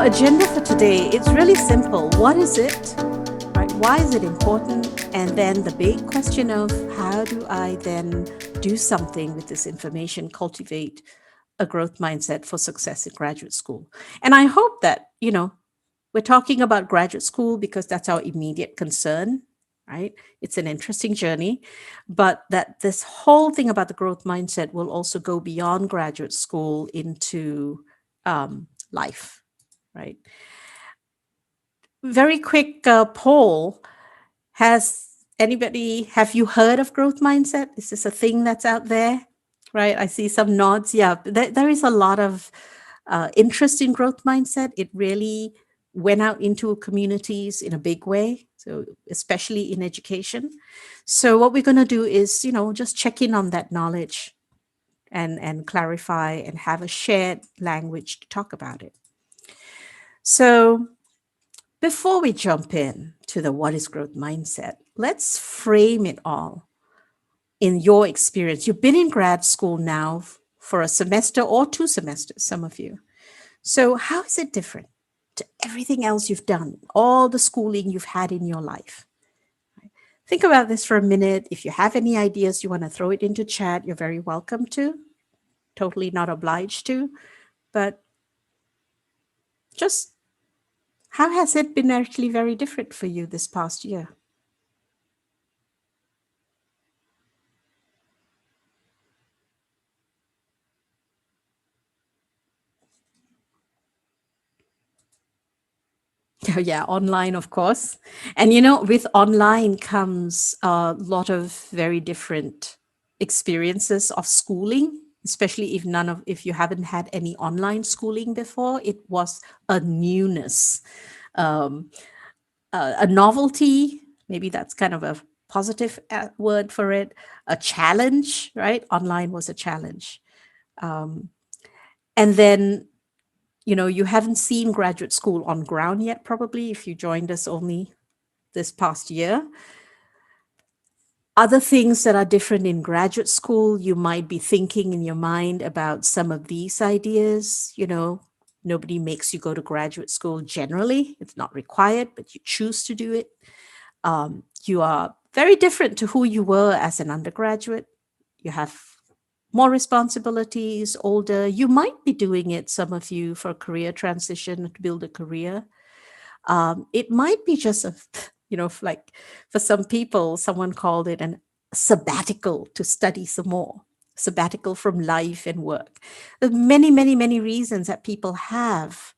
Our agenda for today, it's really simple. What is it? Right? Why is it important? And then the big question of how do I then do something with this information, cultivate a growth mindset for success in graduate school. And I hope that, we're talking about graduate school because that's our immediate concern, right? It's an interesting journey, but that this whole thing about the growth mindset will also go beyond graduate school into life, right? Very quick poll. Have you heard of growth mindset? Is this a thing that's out there? Right? I see some nods. Yeah, there is a lot of interest in growth mindset. It really went out into communities in a big way. So, especially in education. So, what we're going to do is, just check in on that knowledge and clarify and have a shared language to talk about it. So, before we jump in to the what is growth mindset, let's frame it all in your experience. You've been in grad school now for a semester or 2 semesters, some of you. So, how is it different to everything else you've done, all the schooling you've had in your life? Think about this for a minute. If you have any ideas you want to throw it into chat, you're very welcome to. Totally not obliged to, but just how has it been actually very different for you this past year? Yeah, online, of course. And with online comes a lot of very different experiences of schooling, especially if you haven't had any online schooling before. It was a newness, um, a novelty. Maybe that's kind of a positive word for it. A challenge, right? Online was a challenge. Um, and then you haven't seen graduate school on ground yet, probably, if you joined us only this past year. Other things that are different in graduate school, you might be thinking in your mind about some of these ideas. Nobody makes you go to graduate school generally. It's not required, but you choose to do it. You are very different to who you were as an undergraduate. You have more responsibilities, older. You might be doing it, some of you, for a career transition, to build a career. It might be just like for some people, someone called it an sabbatical to study some more, sabbatical from life and work. There's many, many, many reasons that people have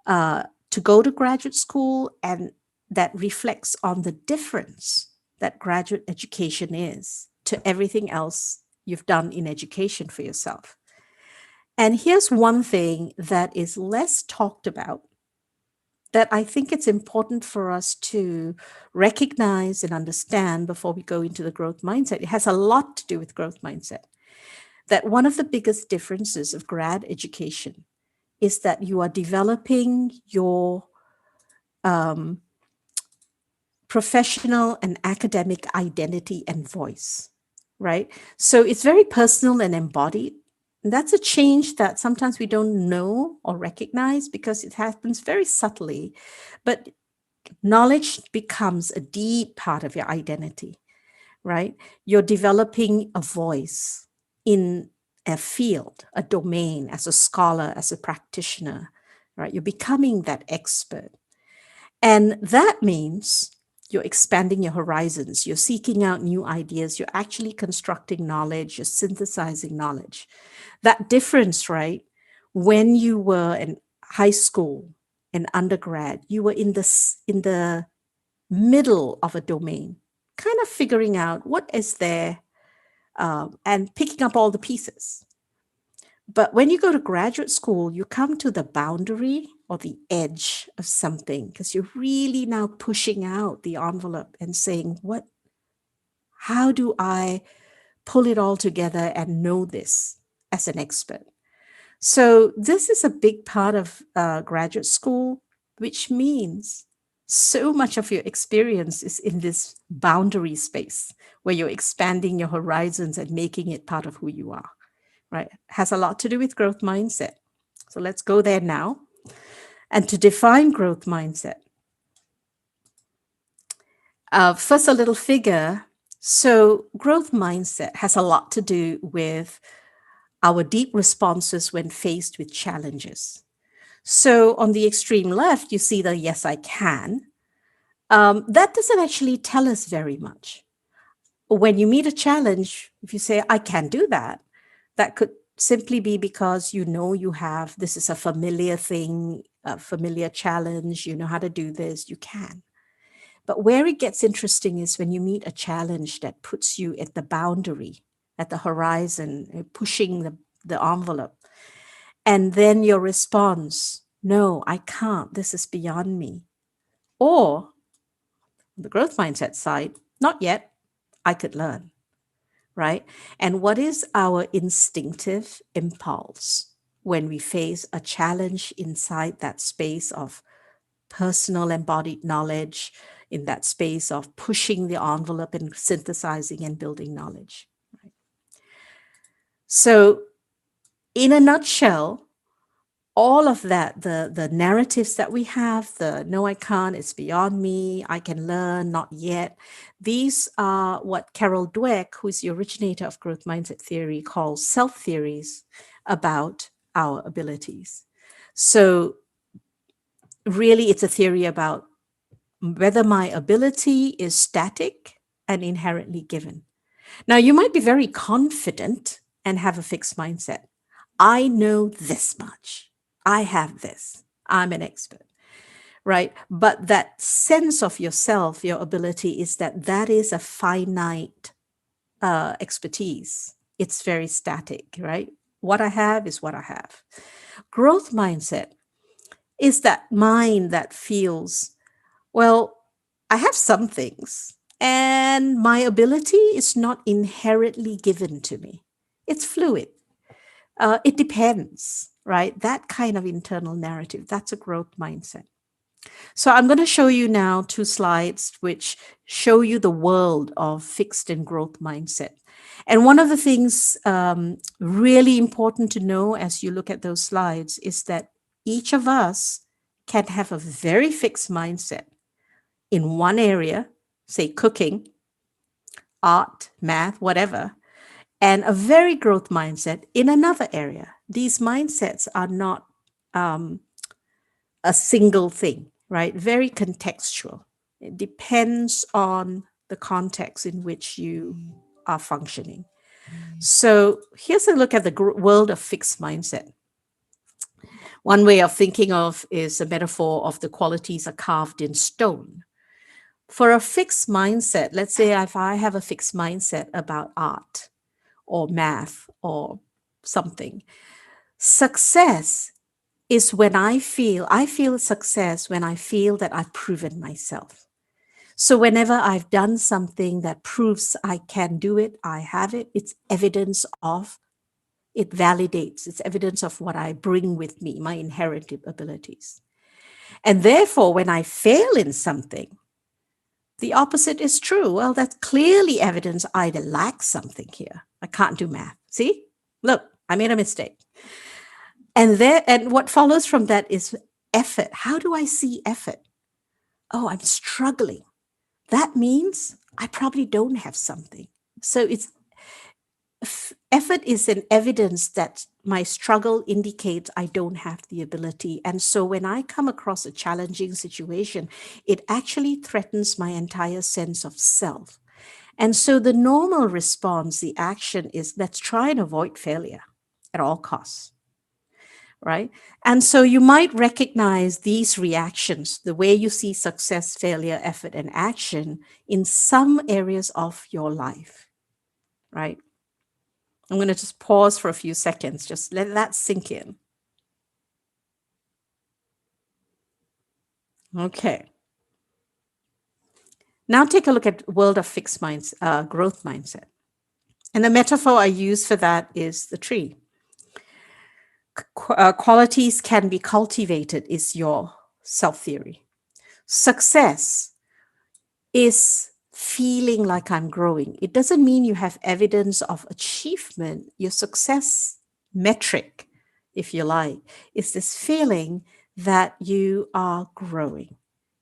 to go to graduate school, and that reflects on the difference that graduate education is to everything else you've done in education for yourself. And here's one thing that is less talked about that I think it's important for us to recognize and understand before we go into the growth mindset. It has a lot to do with growth mindset. That one of the biggest differences of grad education is that you are developing your professional and academic identity and voice, right? So it's very personal and embodied. And that's a change that sometimes we don't know or recognize because it happens very subtly. But knowledge becomes a deep part of your identity, right? You're developing a voice in a field, a domain, as a scholar, as a practitioner, right? You're becoming that expert. And that means you're expanding your horizons. You're seeking out new ideas. You're actually constructing knowledge. You're synthesizing knowledge. That difference, right? When you were in high school and undergrad, you were in the middle of a domain, kind of figuring out what is there and picking up all the pieces. But when you go to graduate school, you come to the boundary or the edge of something because you're really now pushing out the envelope and saying, how do I pull it all together and know this as an expert? So this is a big part of graduate school, which means so much of your experience is in this boundary space where you're expanding your horizons and making it part of who you are, right? Has a lot to do with growth mindset. So let's go there now. And to define growth mindset, first, a little figure. So, growth mindset has a lot to do with our deep responses when faced with challenges. So, on the extreme left, you see the yes, I can. That doesn't actually tell us very much. When you meet a challenge, if you say, I can't do that, that could simply be because you know you have this is a familiar thing, a familiar challenge, you know how to do this, you can. But where it gets interesting is when you meet a challenge that puts you at the boundary, at the horizon, pushing the envelope. And then your response, no, I can't. This is beyond me. Or the growth mindset side, not yet. I could learn, right? And what is our instinctive impulse when we face a challenge inside that space of personal embodied knowledge, in that space of pushing the envelope and synthesizing and building knowledge? Right? So, in a nutshell, all of that, the narratives that we have, the no, I can't, it's beyond me, I can learn, not yet. These are what Carol Dweck, who is the originator of growth mindset theory, calls self theories about our abilities. So, really, it's a theory about whether my ability is static and inherently given. Now, you might be very confident and have a fixed mindset. I know this much. I have this. I'm an expert, right? But that sense of yourself, your ability, is that is a finite expertise. It's very static, right? What I have is what I have. Growth mindset is that mind that feels, well, I have some things, and my ability is not inherently given to me. It's fluid. It depends, right? That kind of internal narrative, that's a growth mindset. So I'm going to show you now 2 slides which show you the world of fixed and growth mindset. And one of the things really important to know as you look at those slides is that each of us can have a very fixed mindset in one area, say cooking, art, math, whatever, and a very growth mindset in another area. These mindsets are not a single thing, right? Very contextual. It depends on the context in which you are functioning. So here's a look at the world of fixed mindset. One way of thinking of is a metaphor of the qualities are carved in stone. For a fixed mindset, let's say if I have a fixed mindset about art or math or something, success is when I feel success when I feel that I've proven myself. So whenever I've done something that proves I can do it, I have it, it's evidence of, it validates, it's evidence of what I bring with me, my inherent abilities. And therefore, when I fail in something, the opposite is true. Well, that's clearly evidence I lack something here. I can't do math. See? Look, I made a mistake. And what follows from that is effort. How do I see effort? Oh, I'm struggling. That means I probably don't have something. So effort is an evidence that my struggle indicates I don't have the ability. And so when I come across a challenging situation, it actually threatens my entire sense of self. And so the normal response, the action is let's try and avoid failure at all costs. Right? And so you might recognize these reactions, the way you see success, failure, effort, and action in some areas of your life, right? I'm going to just pause for a few seconds, just let that sink in. Okay. Now take a look at world of fixed minds, growth mindset. And the metaphor I use for that is the tree. Qualities can be cultivated is your self-theory. Success is feeling like I'm growing. It doesn't mean you have evidence of achievement. Your success metric, if you like, is this feeling that you are growing.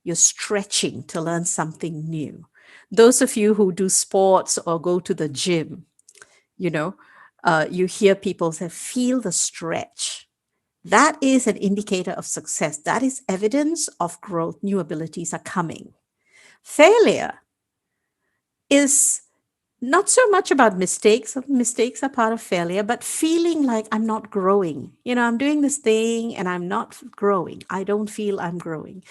You're stretching to learn something new. Those of you who do sports or go to the gym, you know, you hear people say, feel the stretch. That is an indicator of success. That is evidence of growth. New abilities are coming. Failure is not so much about mistakes. Mistakes are part of failure, but feeling like I'm not growing. I'm doing this thing and I'm not growing. I don't feel I'm growing.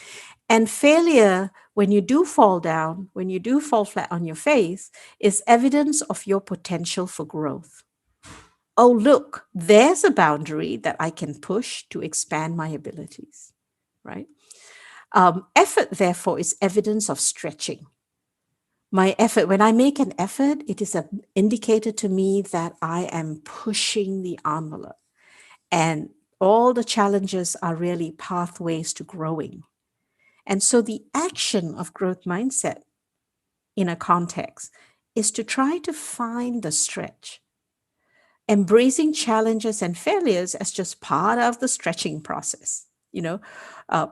And failure, when you do fall down, when you do fall flat on your face, is evidence of your potential for growth. Oh, look, there's a boundary that I can push to expand my abilities, right? Effort, therefore, is evidence of stretching. My effort, when I make an effort, it is an indicator to me that I am pushing the envelope. And all the challenges are really pathways to growing. And so the action of growth mindset in a context is to try to find the stretch, embracing challenges and failures as just part of the stretching process,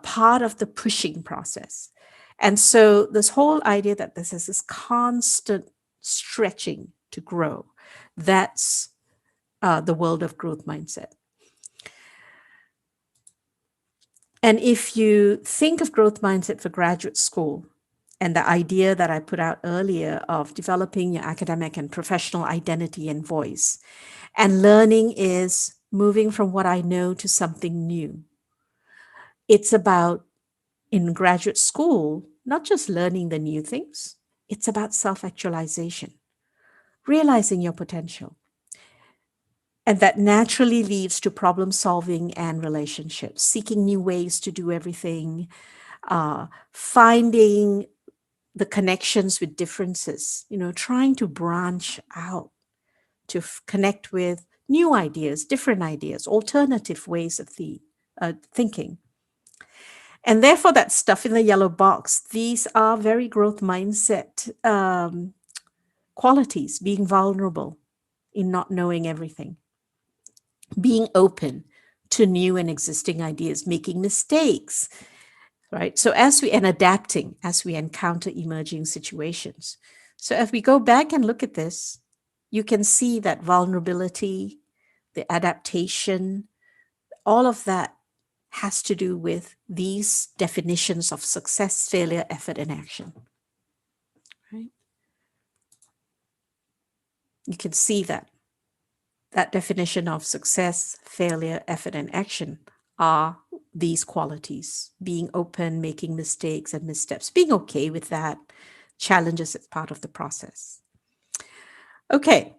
part of the pushing process. And so this whole idea that this is this constant stretching to grow, that's the world of growth mindset. And if you think of growth mindset for graduate school, and the idea that I put out earlier of developing your academic and professional identity and voice, and learning is moving from what I know to something new. It's about, in graduate school, not just learning the new things, it's about self-actualization, realizing your potential. And that naturally leads to problem solving and relationships, seeking new ways to do everything, finding the connections with differences, trying to branch out to connect with new ideas, different ideas, alternative ways of thinking. And therefore, that stuff in the yellow box, these are very growth mindset qualities: being vulnerable in not knowing everything, being open to new and existing ideas, making mistakes, right? So adapting as we encounter emerging situations. So as we go back and look at this, you can see that vulnerability, the adaptation, all of that has to do with these definitions of success, failure, effort, and action. Right? You can see that definition of success, failure, effort, and action are these qualities: being open, making mistakes and missteps, being okay with that, challenges as part of the process. Okay.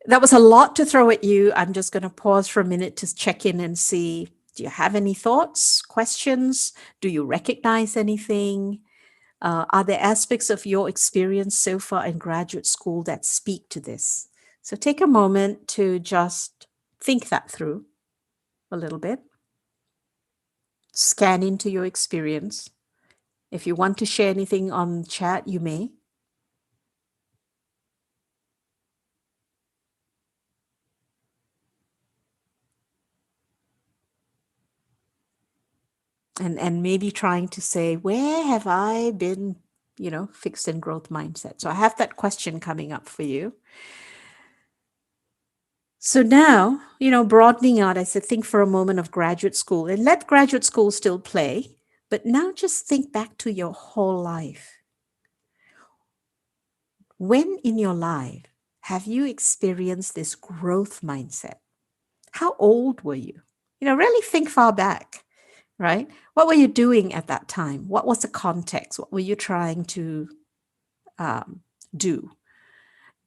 That was a lot to throw at you. I'm just going to pause for a minute to check in and see, do you have any thoughts, questions? Do you recognize anything? Are there aspects of your experience so far in graduate school that speak to this? So take a moment to just think that through a little bit. Scan into your experience. If you want to share anything on chat, you may. And maybe trying to say, where have I been, fixed in growth mindset? So I have that question coming up for you. So now, broadening out, I said, think for a moment of graduate school and let graduate school still play, but now just think back to your whole life. When in your life have you experienced this growth mindset? How old were you? Really think far back. Right? What were you doing at that time? What was the context? What were you trying to do?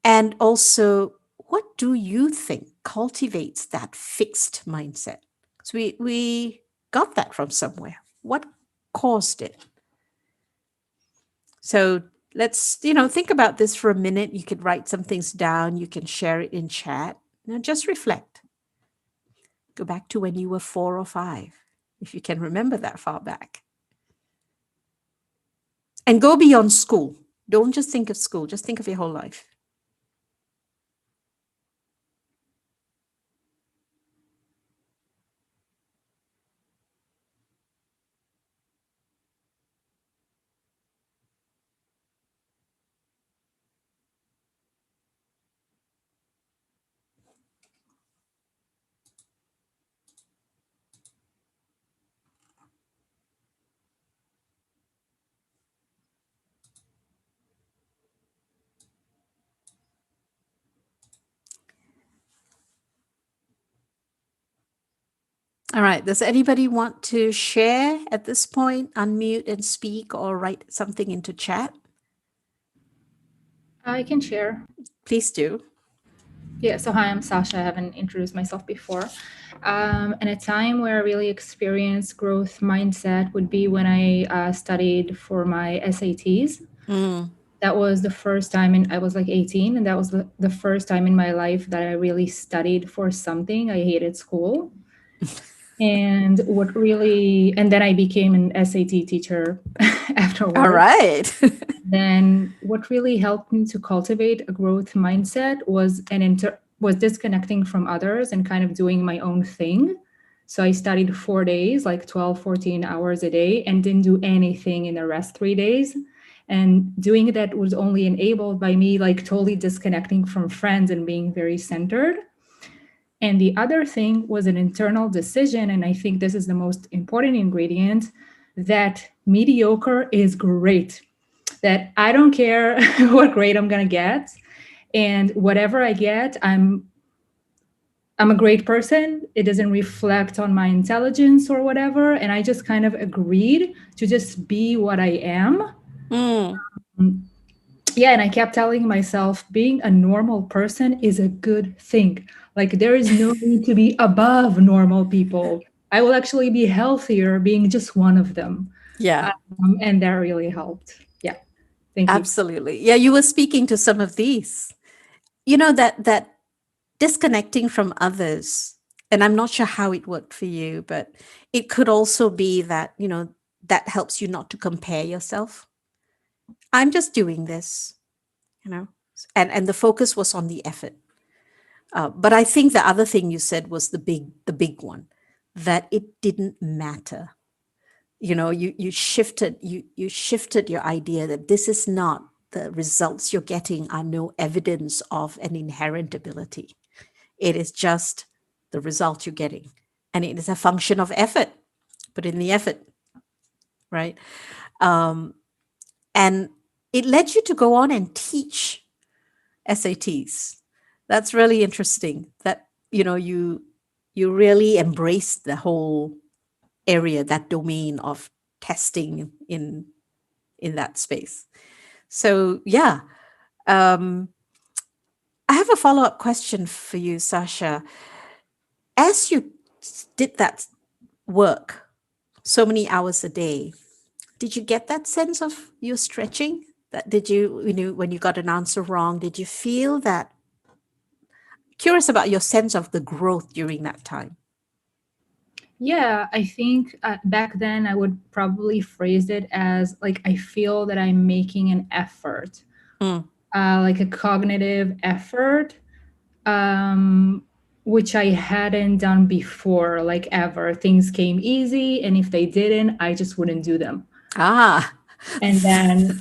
And also, what do you think cultivates that fixed mindset? So we got that from somewhere. What caused it? So let's, think about this for a minute. You could write some things down. You can share it in chat. Now just reflect. Go back to when you were 4 or 5, if you can remember that far back. And go beyond school. Don't just think of school, just think of your whole life. All right. Does anybody want to share at this point? Unmute and speak or write something into chat? I can share. Please do. Yeah, so hi, I'm Sasha. I haven't introduced myself before. And a time where I really experienced growth mindset would be when I studied for my SATs. Mm. That was the first time, and I was like 18, and that was the first time in my life that I really studied for something. I hated school. And then I became an SAT teacher All afterwards. right. Then what really helped me to cultivate a growth mindset was disconnecting from others and kind of doing my own thing. So I studied 4 days, like 12, 14 hours a day, and didn't do anything in the rest 3 days. And doing that was only enabled by me like totally disconnecting from friends and being very centered. And the other thing was an internal decision. And I think this is the most important ingredient, that mediocre is great, that I don't care what grade I'm going to get. And whatever I get, I'm a great person. It doesn't reflect on my intelligence or whatever. And I just kind of agreed to just be what I am. Mm. Yeah, and I kept telling myself being a normal person is a good thing. Like there is no need to be above normal people. I will actually be healthier being just one of them. Yeah, And that really helped. Yeah, thank you. absolutely. Yeah, you were speaking to some of these. That disconnecting from others. And I'm not sure how it worked for you, but it could also be that, that helps you not to compare yourself. I'm just doing this, you know, and the focus was on the effort. But I think the other thing you said was the big one, that it didn't matter. You shifted your idea that this is not the results you're getting are no evidence of an inherent ability. It is just the result you're getting. And it is a function of effort. Put in the effort, right? Um, and it led you to go on and teach SATs. That's really interesting. That you really embraced the whole area, that domain of testing in that space. So yeah, um, I have a follow up question for you, Sasha. As you did that work so many hours a day, did you get that sense of you stretching? That did you, when you got an answer wrong, did you feel that? Curious about your sense of the growth during that time. Yeah, I think back then I would probably phrase it as like I feel that I'm making an effort, Mm. like a cognitive effort, um, which I hadn't done before, like ever. Things came easy, and if they didn't, I just wouldn't do them. Ah. And then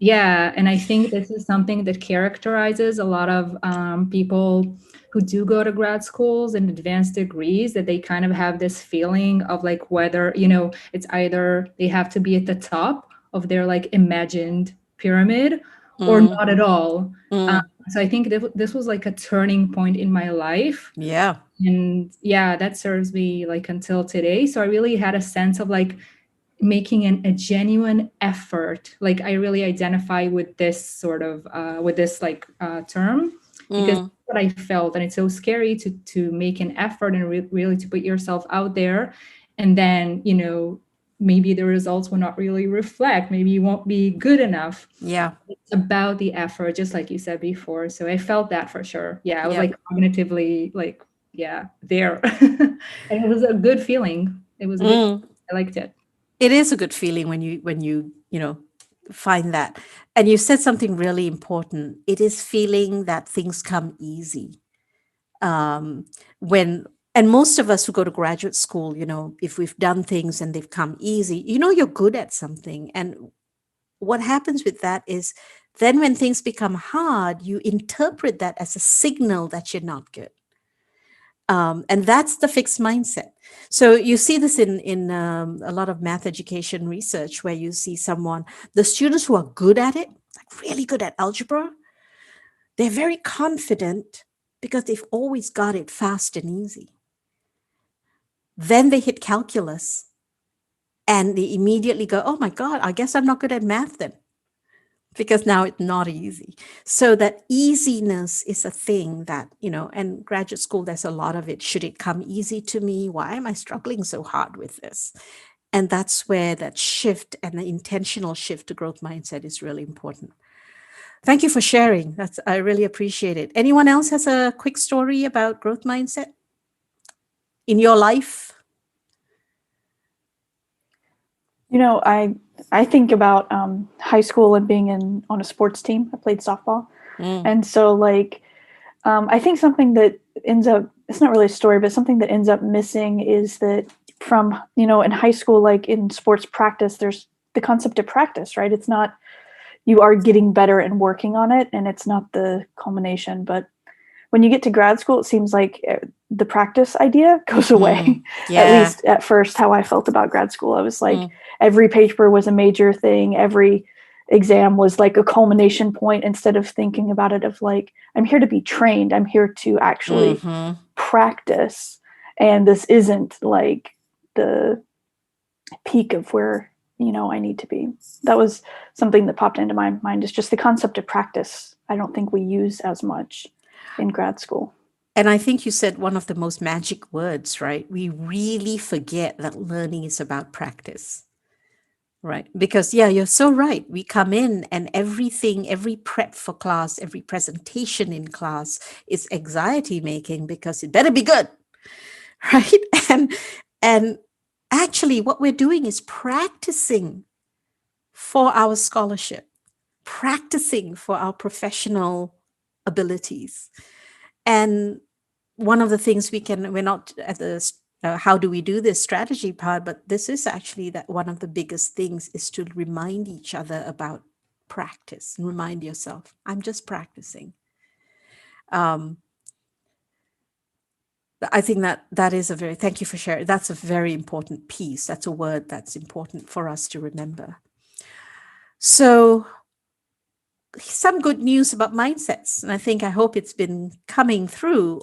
yeah, and I think this is something that characterizes a lot of people who do go to grad schools and advanced degrees, that they kind of have this feeling of like whether, it's either they have to be at the top of their like imagined pyramid or Mm. not at all. Um, Mm. so I think this was like a turning point in my life. Yeah. And yeah, that serves me like until today. So I really had a sense of like making a genuine effort. Like I really identify with this sort of with this like term, because Mm. that's what I felt. And it's so scary to make an effort and really to put yourself out there, and then maybe the results will not really reflect, maybe you won't be good enough. Yeah. It's about the effort, just like you said before. So I felt that for sure. Yeah, I was Yeah. like cognitively like, yeah, there. And it was a good feeling. It was a good feeling. Mm. I liked it. It is a good feeling when you find that. And you said something really important. It is feeling that things come easy. Um, when and most of us who go to graduate school, if we've done things and they've come easy, you're good at something. And what happens with that is then when things become hard, you interpret that as a signal that you're not good. And that's the fixed mindset. So you see this in a lot of math education research, where you see the students who are good at it, like really good at algebra, they're very confident because they've always got it fast and easy. Then they hit calculus and they immediately go, oh my God, I guess I'm not good at math then, because now it's not easy. So that easiness is a thing that, and graduate school, there's a lot of it. Should it come easy to me? Why am I struggling so hard with this? And that's where that shift and the intentional shift to growth mindset is really important. Thank you for sharing. I really appreciate it. Anyone else has a quick story about growth mindset in your life? I think about high school and being on a sports team. I played softball, and so I think something that ends up, it's not really a story, but something that ends up missing is that from in high school, like in sports practice, there's the concept of practice, right? It's not, you are getting better and working on it, and it's not the culmination. But when you get to grad school, it seems like the practice idea goes away. Yeah. At least at first, how I felt about grad school. I was like, every paper was a major thing. Every exam was like a culmination point, instead of thinking about it of like, I'm here to be trained. I'm here to actually practice. And this isn't like the peak of where, I need to be. That was something that popped into my mind, is just the concept of practice. I don't think we use as much in grad school. And I think you said one of the most magic words, right? We really forget that learning is about practice, right? Because, yeah, you're so right. We come in and everything, every prep for class, every presentation in class is anxiety making because it better be good, right? And actually what we're doing is practicing for our scholarship, practicing for our professional abilities. And one of the things we're not at the how do we do this strategy part, but this is actually that one of the biggest things is to remind each other about practice and remind yourself, I'm just practicing. I think that is thank you for sharing. That's a very important piece. That's a word that's important for us to remember. So some good news about mindsets, and I hope it's been coming through,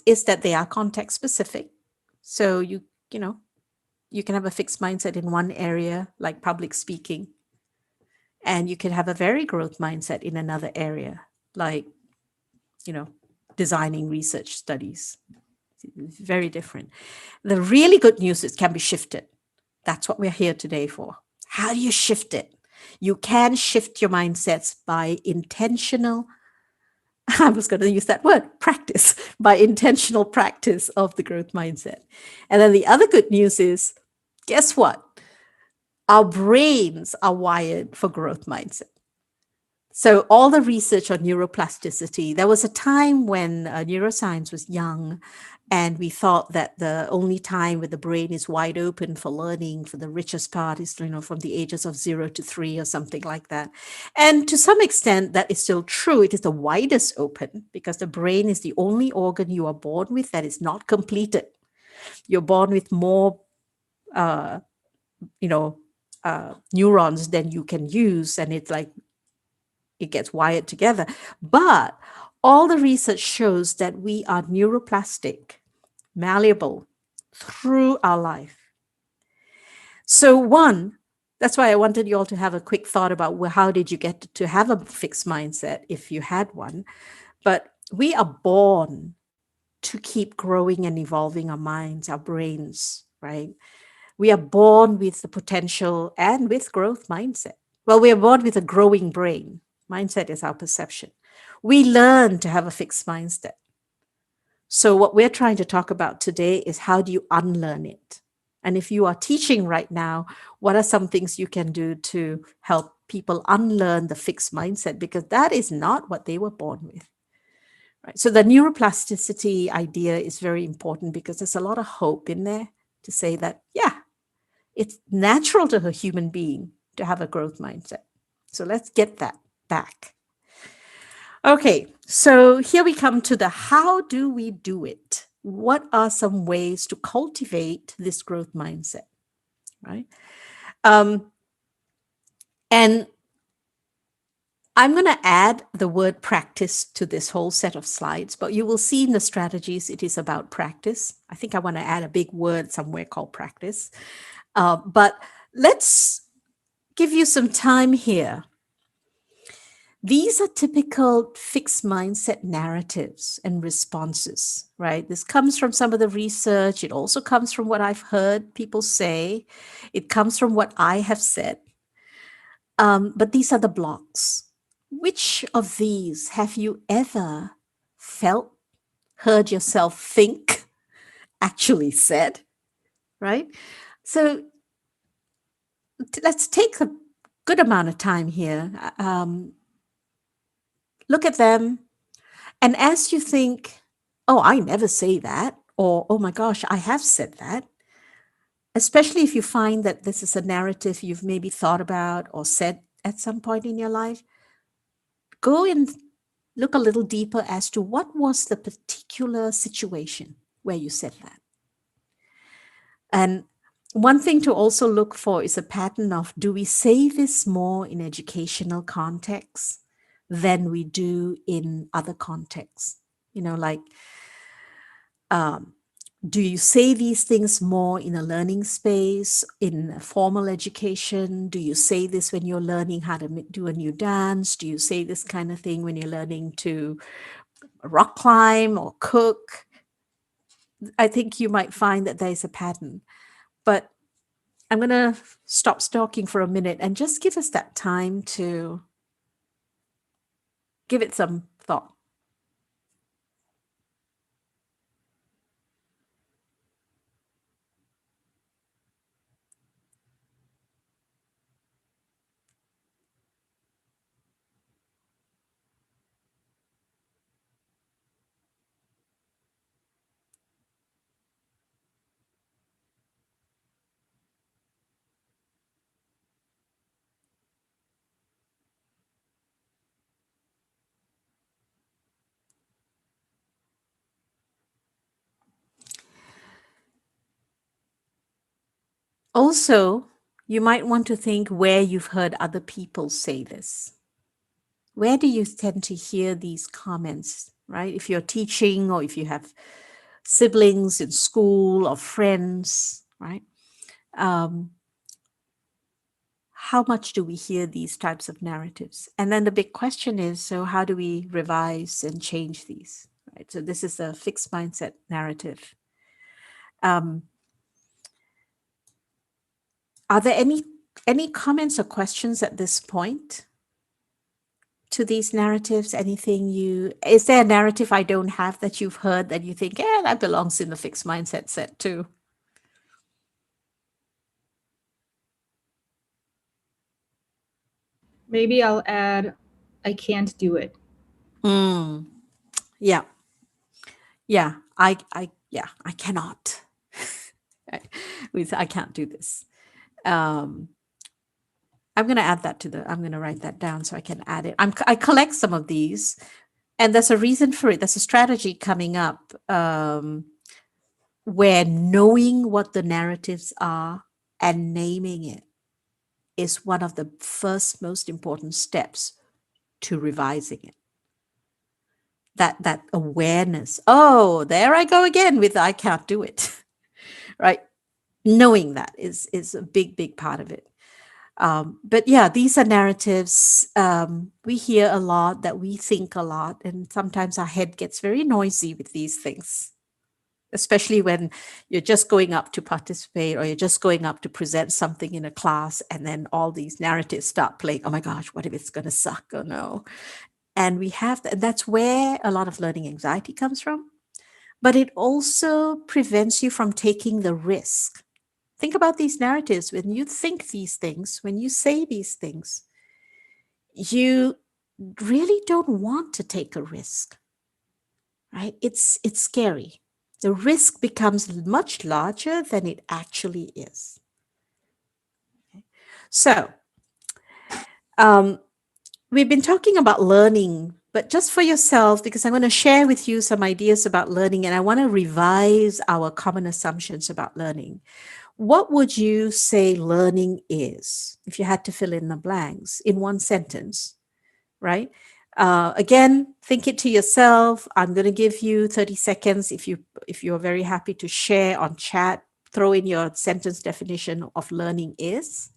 is that they are context specific. So you can have a fixed mindset in one area, like public speaking, and you can have a very growth mindset in another area, like designing research studies. Very different. The really good news is it can be shifted. That's what we're here today for. How do you shift it? You can shift your mindsets by intentional, I was going to use that word, practice, by intentional practice of the growth mindset. And then the other good news is, guess what? Our brains are wired for growth mindset. So all the research on neuroplasticity, there was a time when neuroscience was young, and we thought that the only time where the brain is wide open for learning, for the richest part, is from the ages of 0 to 3 or something like that. And to some extent, that is still true. It is the widest open because the brain is the only organ you are born with that is not completed. You're born with more, neurons than you can use, and it's like it gets wired together. But all the research shows that we are neuroplastic, malleable through our life. So that's why I wanted you all to have a quick thought about, well, how did you get to have a fixed mindset if you had one? But we are born to keep growing and evolving our minds, our brains, right? We are born with the potential and with growth mindset. Well, we are born with a growing brain. Mindset is our perception. We learn to have a fixed mindset. So what we're trying to talk about today is, how do you unlearn it? And if you are teaching right now, what are some things you can do to help people unlearn the fixed mindset? Because that is not what they were born with. Right? So the neuroplasticity idea is very important, because there's a lot of hope in there to say that, yeah, it's natural to a human being to have a growth mindset. So let's get that back. Okay, so here we come to the how do we do it? What are some ways to cultivate this growth mindset, right? And I'm going to add the word practice to this whole set of slides, but you will see in the strategies it is about practice. I think I want to add a big word somewhere called practice. But let's give you some time here. These are typical fixed mindset narratives and responses, right? This comes from some of the research. It also comes from what I've heard people say. It comes from what I have said. But these are the blocks. Which of these have you ever felt, heard yourself think, actually said, right? So let's take a good amount of time here. Look at them. And as you think, oh, I never say that, or oh my gosh, I have said that, especially if you find that this is a narrative you've maybe thought about or said at some point in your life, go and look a little deeper as to what was the particular situation where you said that. And one thing to also look for is a pattern of, do we say this more in educational contexts than we do in other contexts? You know, like, do you say these things more in a learning space, in formal education? Do you say this when you're learning how to do a new dance? Do you say this kind of thing when you're learning to rock climb or cook? I think you might find that there's a pattern. But I'm going to stop talking for a minute and just give us that time to give it some thought. Also, you might want to think where you've heard other people say this. Where do you tend to hear these comments, right? If you're teaching or if you have siblings in school or friends, right? How much do we hear these types of narratives? And then the big question is, so how do we revise and change these, right? So this is a fixed mindset narrative. Are there any comments or questions at this point to these narratives? Is there a narrative I don't have that you've heard that you think, yeah, that belongs in the fixed mindset set too? Maybe I'll add, I can't do it. Yeah. Yeah. I cannot. I can't do this. I'm going to add that I'm going to write that down so I can add it. I collect some of these, and there's a reason for it. There's a strategy coming up where knowing what the narratives are and naming it is one of the first most important steps to revising it. That awareness. Oh, there I go again with I can't do it. Right? Knowing that is a big part of it. But yeah, these are narratives we hear a lot, that we think a lot, and sometimes our head gets very noisy with these things, especially when you're just going up to participate or you're just going up to present something in a class, and then all these narratives start playing. Oh my gosh, what if it's going to suck? Oh no. And that's where a lot of learning anxiety comes from. But it also prevents you from taking the risk. Think about these narratives. When you think these things, when you say these things, you really don't want to take a risk, right? It's scary. The risk becomes much larger than it actually is. Okay. So, we've been talking about learning, but just for yourself, because I'm going to share with you some ideas about learning, and I want to revise our common assumptions about learning. What would you say learning is, if you had to fill in the blanks in one sentence? right? Again, think it to yourself. I'm going to give you 30 seconds. If you're very happy to share on chat, throw in your sentence definition of learning is,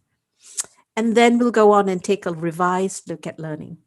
and then we'll go on and take a revised look at learning.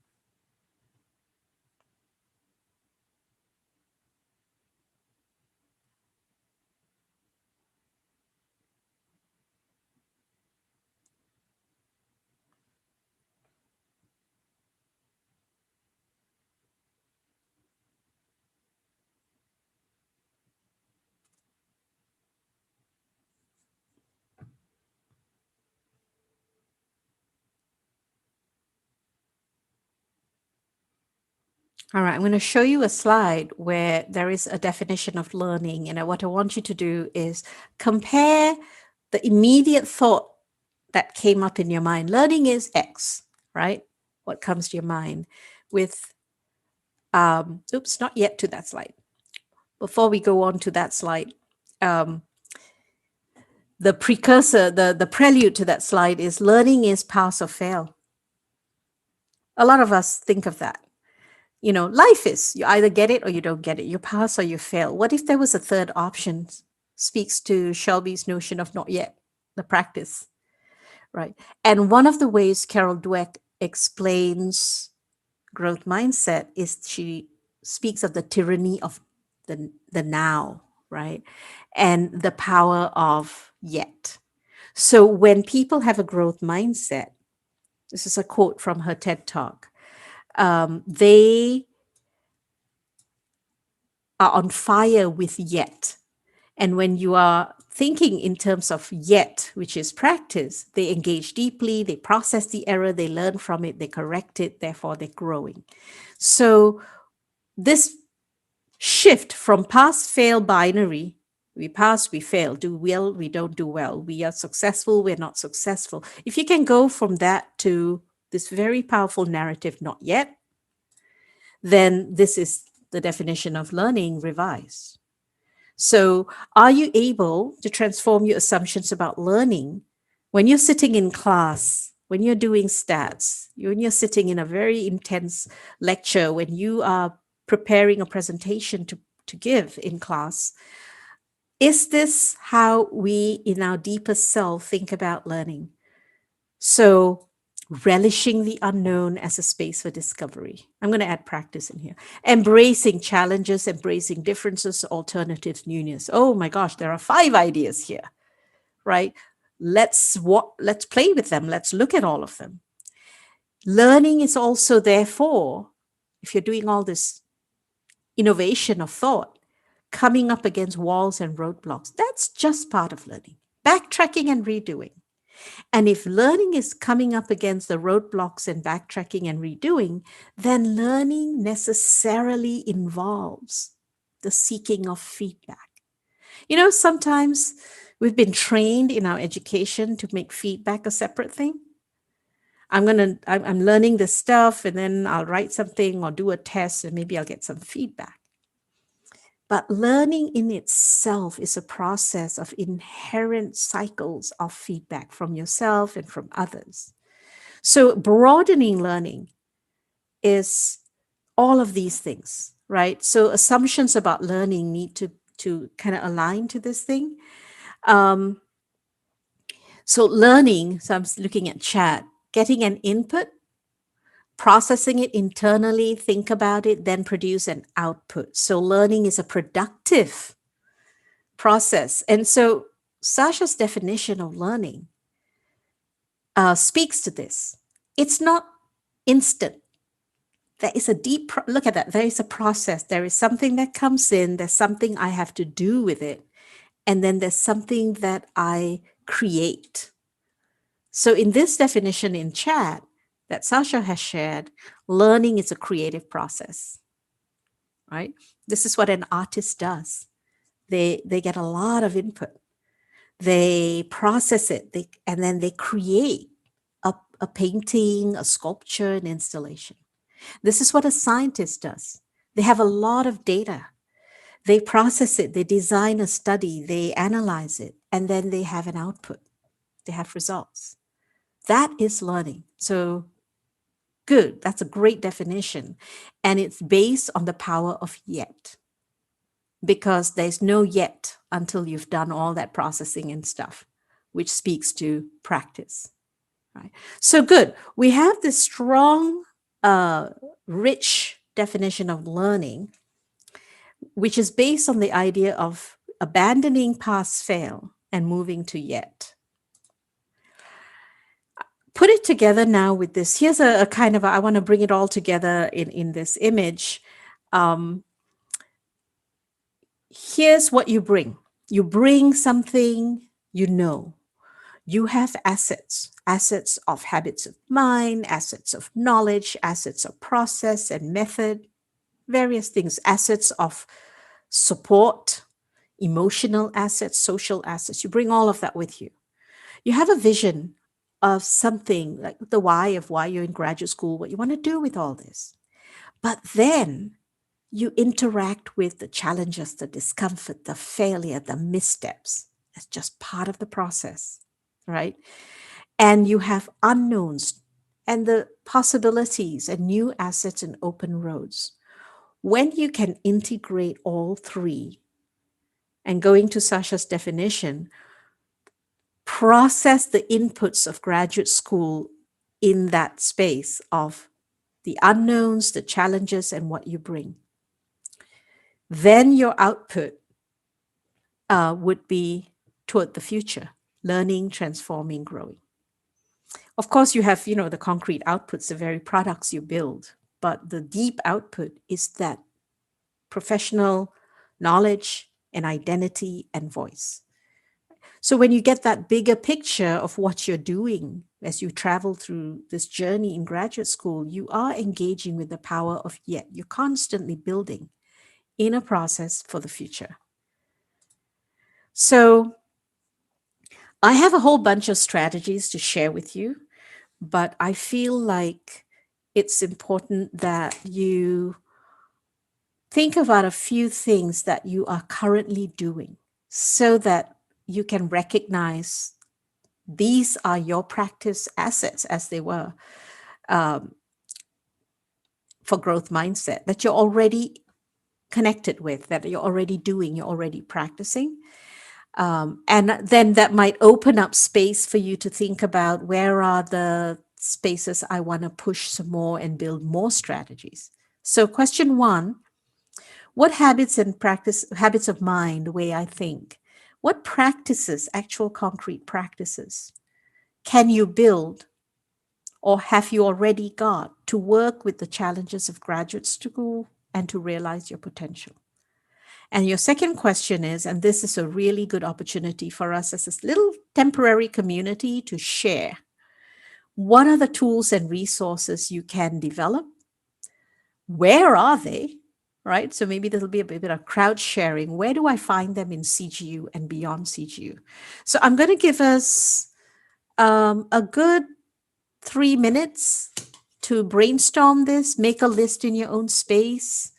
All right, I'm going to show you a slide where there is a definition of learning. And what I want you to do is compare the immediate thought that came up in your mind. Learning is X, right? What comes to your mind with, oops, not yet to that slide. Before we go on to that slide, the precursor, the prelude to that slide is learning is pass or fail. A lot of us think of that. You know, life is you either get it or you don't get it. You pass or you fail. What if there was a third option? Speaks to Shelby's notion of not yet, the practice, right? And one of the ways Carol Dweck explains growth mindset is she speaks of the tyranny of the now, right? And the power of yet. So when people have a growth mindset, this is a quote from her TED Talk, they are on fire with yet. And when you are thinking in terms of yet, which is practice, they engage deeply, they process the error, they learn from it, they correct it, therefore they're growing. So this shift from pass fail binary, we pass, we fail, do well, we don't do well, we are successful, we're not successful. If you can go from that to this very powerful narrative, not yet, then this is the definition of learning revised. So, are you able to transform your assumptions about learning when you're sitting in class, when you're doing stats, when you're sitting in a very intense lecture, when you are preparing a presentation to give in class? Is this how we, in our deepest self, think about learning? So, relishing the unknown as a space for discovery. I'm going to add practice in here. Embracing challenges, embracing differences, alternatives, newness. Oh my gosh, there are 5 ideas here, right? Let's play with them. Let's look at all of them. Learning is also, therefore, if you're doing all this innovation of thought, coming up against walls and roadblocks. That's just part of learning. Backtracking and redoing. And if learning is coming up against the roadblocks and backtracking and redoing, then learning necessarily involves the seeking of feedback. You know, sometimes we've been trained in our education to make feedback a separate thing. I'm learning this stuff and then I'll write something or do a test and maybe I'll get some feedback. But learning in itself is a process of inherent cycles of feedback from yourself and from others. So broadening learning is all of these things, right? So assumptions about learning need to kind of align to this thing. So learning, so I'm looking at chat, getting an input, processing it internally, think about it, then produce an output. So learning is a productive process. And so Sasha's definition of learning speaks to this. It's not instant. There is a deep, look at that. There is a process. There is something that comes in. There's something I have to do with it. And then there's something that I create. So in this definition in chat that Sasha has shared, learning is a creative process, right? This is what an artist does. They get a lot of input. They process it, and then they create a painting, a sculpture, an installation. This is what a scientist does. They have a lot of data. They process it, they design a study, they analyze it, and then they have an output. They have results. That is learning. So Good. That's a great definition. And it's based on the power of yet, because there's no yet until you've done all that processing and stuff, which speaks to practice. Right. So good. We have this strong, rich definition of learning, which is based on the idea of abandoning pass fail and moving to yet. Put it together now with this. Here's a kind of, I want to bring it all together in this image. Here's what you bring. You bring something you know. You have assets of habits of mind, assets of knowledge, assets of process and method, various things, assets of support, emotional assets, social assets. You bring all of that with you. You have a vision of something like the why of why you're in graduate school, what you want to do with all this. But then you interact with the challenges, the discomfort, the failure, the missteps. It's just part of the process, right? And you have unknowns and the possibilities and new assets and open roads. When you can integrate all three, and going to Sasha's definition, process the inputs of graduate school in that space of the unknowns, the challenges, and what you bring. Then your output would be toward the future, learning, transforming, growing. Of course, you have, the concrete outputs, the very products you build, but the deep output is that professional knowledge and identity and voice. So when you get that bigger picture of what you're doing as you travel through this journey in graduate school, you are engaging with the power of yet. You're constantly building in a process for the future. So I have a whole bunch of strategies to share with you, but I feel like it's important that you think about a few things that you are currently doing so that you can recognize these are your practice assets, as they were, for growth mindset, that you're already connected with, that you're already doing, you're already practicing. And then that might open up space for you to think about, where are the spaces I want to push some more and build more strategies. So question one, what habits of mind, the way I think, what practices, actual concrete practices, can you build or have you already got to work with the challenges of graduate school and to realize your potential? And your second question is, and this is a really good opportunity for us as this little temporary community to share, what are the tools and resources you can develop? Where are they? Right? So maybe there'll be a bit of crowd sharing. Where do I find them in CGU and beyond CGU? So I'm going to give us a good 3 minutes to brainstorm this, make a list in your own space.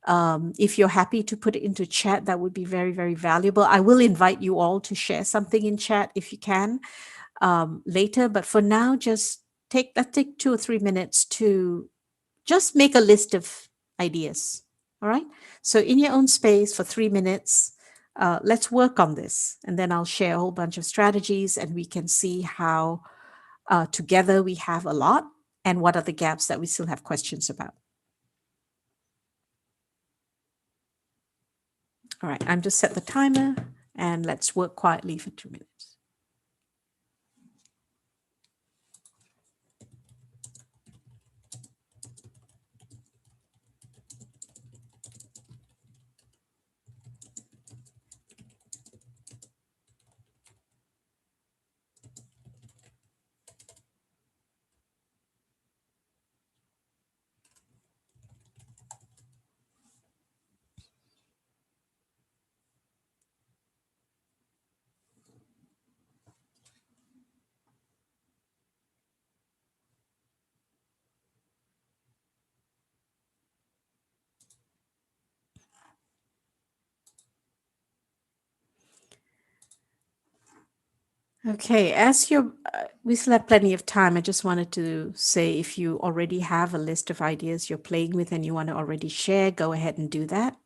If you're happy to put it into chat, that would be very, very valuable. I will invite you all to share something in chat if you can later. But for now, let's take 2 or 3 minutes to just make a list of ideas. All right. So in your own space for 3 minutes, let's work on this. And then I'll share a whole bunch of strategies and we can see how together we have a lot and what are the gaps that we still have questions about. All right, I'm just set the timer and let's work quietly for 2 minutes. Okay, as you we still have plenty of time. I just wanted to say if you already have a list of ideas you're playing with and you want to already share, go ahead and do that.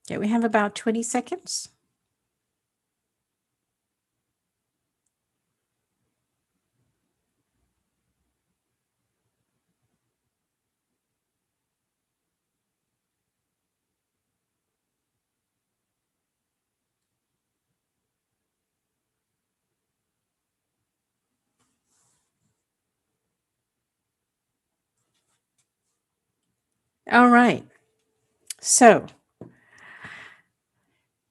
Okay, we have about 20 seconds. All right. So,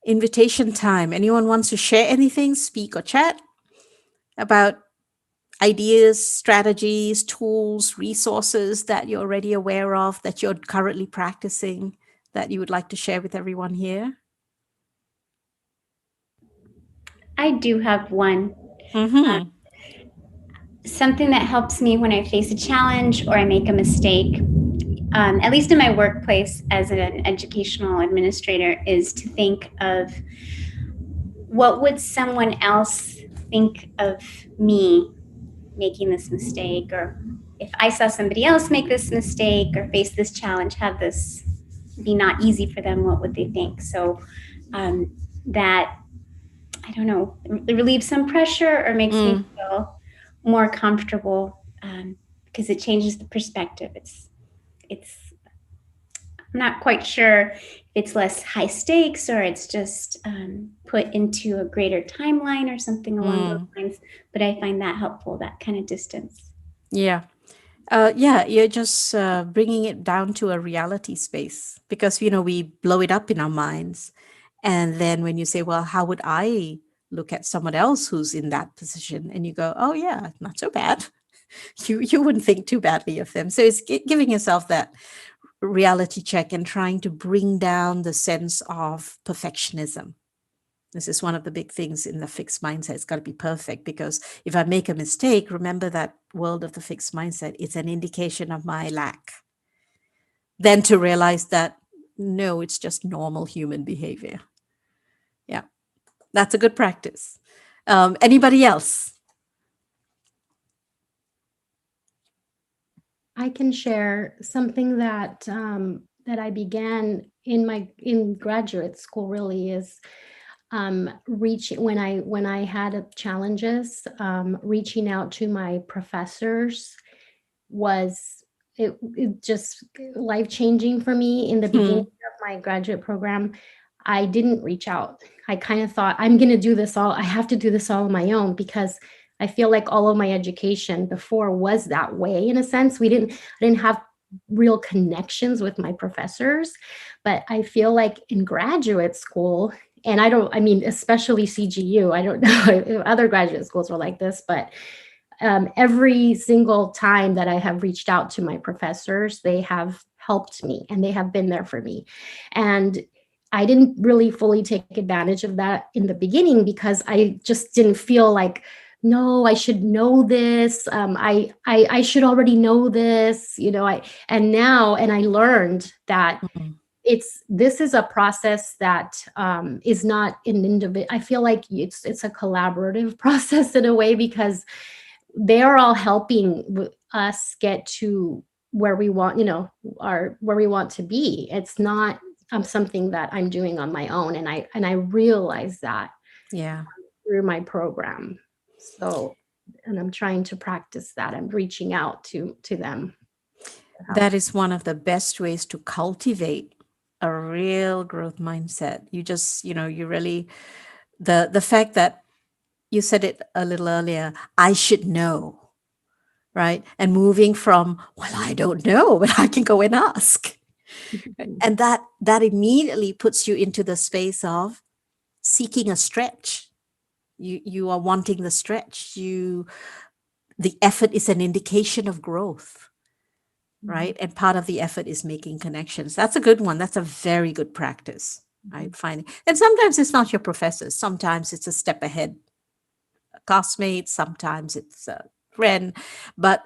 invitation time. Anyone wants to share anything, speak or chat about ideas, strategies, tools, resources that you're already aware of, that you're currently practicing, that you would like to share with everyone here? I do have one. Mm-hmm. Something that helps me when I face a challenge or I make a mistake, at least in my workplace as an educational administrator, is to think of what would someone else think of me making this mistake, or if I saw somebody else make this mistake or face this challenge, have this be not easy for them, what would they think? So that, I don't know, it relieves some pressure or makes me feel more comfortable, because it changes the perspective. I'm not quite sure if it's less high stakes or it's just put into a greater timeline or something along those lines. But I find that helpful, that kind of distance. Yeah. You're just bringing it down to a reality space because, we blow it up in our minds. And then when you say, well, how would I look at someone else who's in that position? And you go, oh, yeah, not so bad. You wouldn't think too badly of them. So it's giving yourself that reality check and trying to bring down the sense of perfectionism. This is one of the big things in the fixed mindset. It's got to be perfect because if I make a mistake, remember that world of the fixed mindset, it's an indication of my lack. Then to realize that, no, it's just normal human behavior. Yeah, that's a good practice. Anybody else? I can share something that that I began in graduate school. Really is reaching when I had challenges. Reaching out to my professors was it just life changing for me. In the beginning of my graduate program, I didn't reach out. I kind of thought, I have to do this all on my own, because I feel like all of my education before was that way. In a sense, I didn't have real connections with my professors. But I feel like in graduate school, and especially CGU, I don't know if other graduate schools were like this, but every single time that I have reached out to my professors, they have helped me and they have been there for me. And I didn't really fully take advantage of that in the beginning because I just didn't feel like, no, I should know this. I should already know this, and I learned that this is a process that is not an individual. I feel like it's a collaborative process in a way, because they are all helping us get to where we want, where we want to be. It's not something that I'm doing on my own. And I realize that through my program. So, and I'm trying to practice that. I'm reaching out to them. That is one of the best ways to cultivate a real growth mindset. You just, you really, the fact that you said it a little earlier, I should know, right? And moving from, well, I don't know, but I can go and ask. And that immediately puts you into the space of seeking a stretch. You are wanting the stretch. The effort is an indication of growth, right? And part of the effort is making connections. That's a good one. That's a very good practice, right? And sometimes it's not your professors. Sometimes it's a step ahead classmate, sometimes it's a friend, but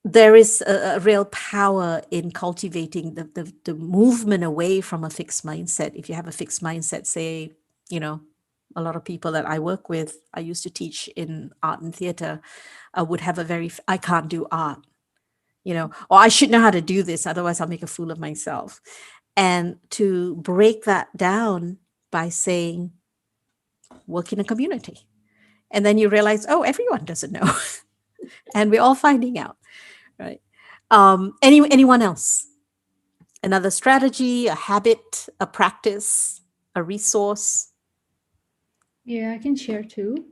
there is a real power in cultivating the movement away from a fixed mindset. If you have a fixed mindset, say, a lot of people that I work with, I used to teach in art and theater, would have I can't do art, or I should know how to do this, otherwise I'll make a fool of myself. And to break that down by saying, work in a community. And then you realize, oh, everyone doesn't know. And we're all finding out, right? Anyone else? Another strategy, a habit, a practice, a resource? Yeah, I can share too.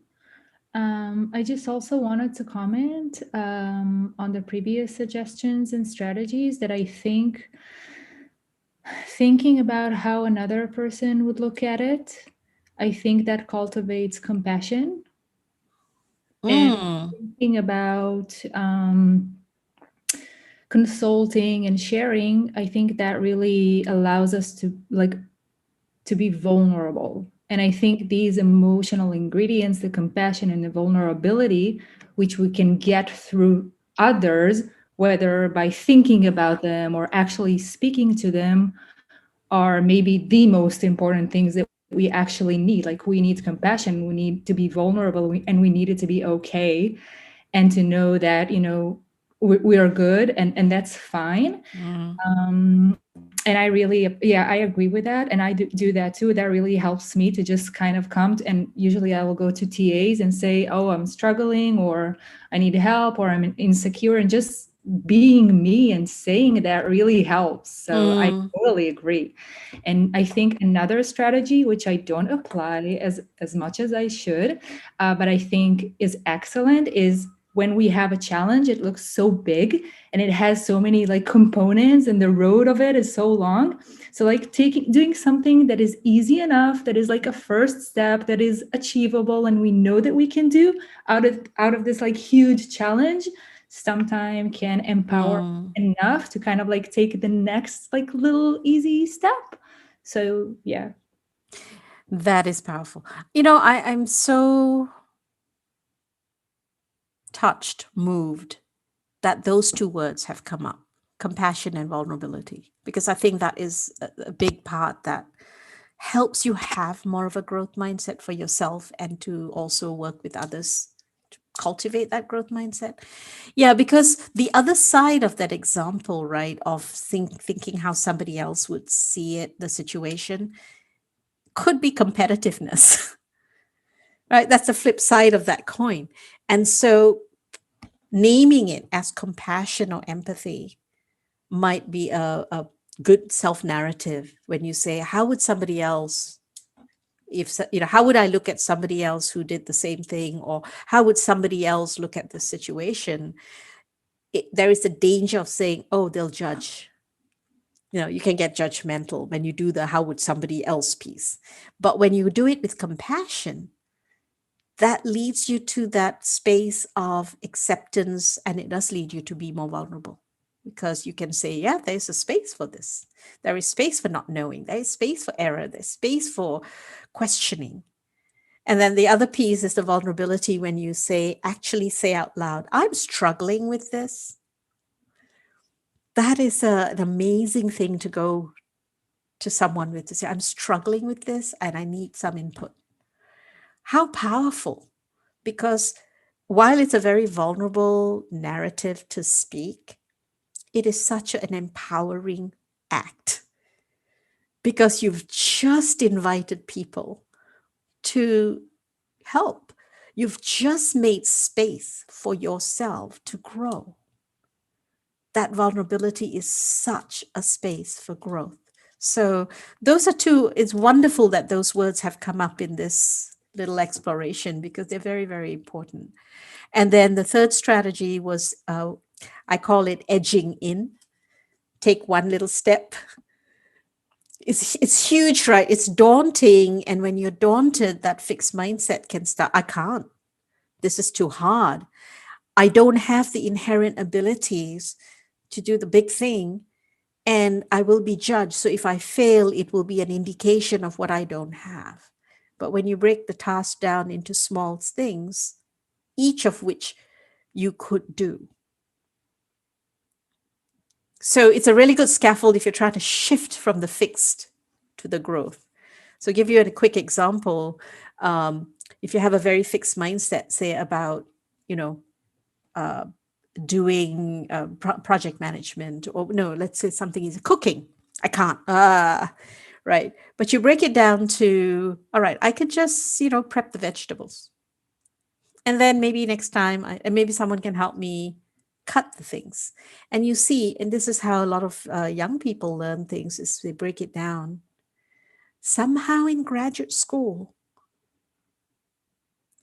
I just also wanted to comment on the previous suggestions and strategies that I think thinking about how another person would look at it, I think that cultivates compassion. And thinking about consulting and sharing, I think that really allows us to be vulnerable. And I think these emotional ingredients, the compassion and the vulnerability, which we can get through others, whether by thinking about them or actually speaking to them, are maybe the most important things that we actually need. Like, we need compassion, we need to be vulnerable, and we need it to be okay, and to know that, we are good, and that's fine. And I agree with that. And I do that too. That really helps me to just kind of come and usually I will go to TAs and say, oh, I'm struggling, or I need help, or I'm insecure, and just being me and saying that really helps. So I totally agree. And I think another strategy, which I don't apply as much as I should, but I think is excellent, is when we have a challenge, it looks so big and it has so many components, and the road of it is so long. So doing something that is easy enough, that is a first step, that is achievable, and we know that we can do out of this huge challenge, sometimes can empower enough to kind of take the next little easy step. So yeah. That is powerful. I'm so touched, moved that those two words have come up, compassion and vulnerability, because I think that is a big part that helps you have more of a growth mindset for yourself and to also work with others to cultivate that growth mindset. Yeah, because the other side of that example, right, of thinking how somebody else would see it, the situation, could be competitiveness. Right? That's the flip side of that coin. And so naming it as compassion or empathy might be a good self-narrative when you say, how would somebody else, how would I look at somebody else who did the same thing? Or how would somebody else look at the situation? There is a danger of saying, oh, they'll judge. You can get judgmental when you do the how would somebody else piece. But when you do it with compassion, that leads you to that space of acceptance, and it does lead you to be more vulnerable, because you can say, yeah, there's a space for this. There is space for not knowing. There is space for error. There's space for questioning. And then the other piece is the vulnerability when you actually say out loud, I'm struggling with this. That is an amazing thing to go to someone with, to say, I'm struggling with this and I need some input. How powerful. Because while it's a very vulnerable narrative to speak, it is such an empowering act, because you've just invited people to help. You've just made space for yourself to grow. That vulnerability is such a space for growth. So those are two. It's wonderful that those words have come up in this little exploration, because they're very, very important. And then the third strategy was, I call it edging in. Take one little step. It's huge, right? It's daunting. And when you're daunted, that fixed mindset can start. I can't. This is too hard. I don't have the inherent abilities to do the big thing, and I will be judged. So if I fail, it will be an indication of what I don't have. But when you break the task down into small things, each of which you could do. So it's a really good scaffold if you're trying to shift from the fixed to the growth. So give you a quick example. If you have a very fixed mindset, say about, doing project management, or no, let's say something is cooking. I can't, right. But you break it down to, all right, I could just, prep the vegetables. And then maybe next time, maybe someone can help me cut the things. And you see, and this is how a lot of young people learn things, is they break it down. Somehow in graduate school,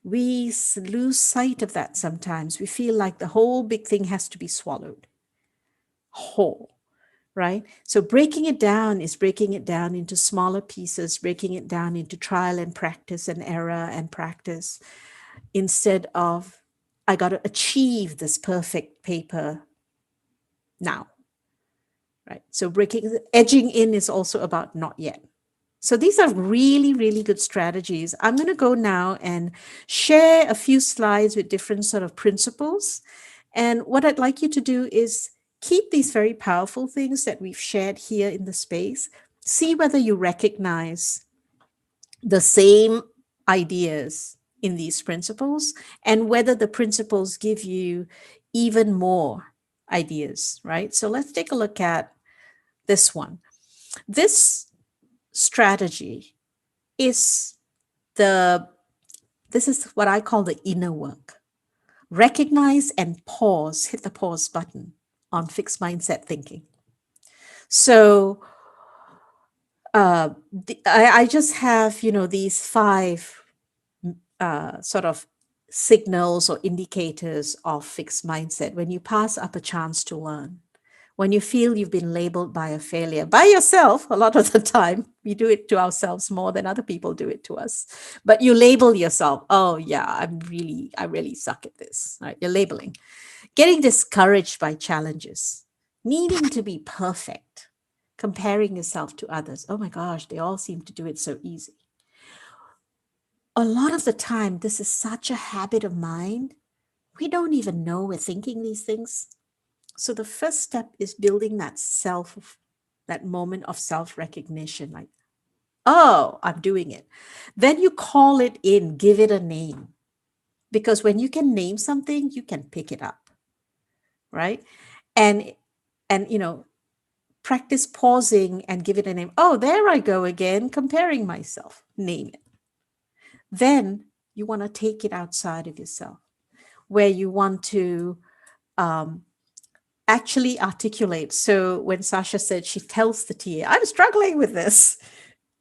we lose sight of that sometimes. We feel like the whole big thing has to be swallowed whole, right? So breaking it down is breaking it down into smaller pieces, breaking it down into trial and practice and error and practice, instead of, I got to achieve this perfect paper now, right? So edging in is also about not yet. So these are really, really good strategies. I'm going to go now and share a few slides with different sort of principles. And what I'd like you to do is keep these very powerful things that we've shared here in the space. See whether you recognize the same ideas in these principles, and whether the principles give you even more ideas, right? So let's take a look at this one. This strategy is this is what I call the inner work. Recognize and pause, hit the pause button on fixed mindset thinking. So I just have, these 5 sort of signals or indicators of fixed mindset. When you pass up a chance to learn, when you feel you've been labeled by a failure, by yourself, a lot of the time, we do it to ourselves more than other people do it to us. But you label yourself, oh yeah, I really suck at this, right? You're labeling. Getting discouraged by challenges, needing to be perfect, comparing yourself to others. Oh my gosh, they all seem to do it so easy. A lot of the time, this is such a habit of mind, we don't even know we're thinking these things. So the first step is building that moment of self-recognition, like, oh, I'm doing it. Then you call it in, give it a name. Because when you can name something, you can pick it up, right? And practice pausing and give it a name. Oh, there I go again, comparing myself. Name it. Then you want to take it outside of yourself, where you want to actually articulate. So when Sasha said she tells the TA, I'm struggling with this,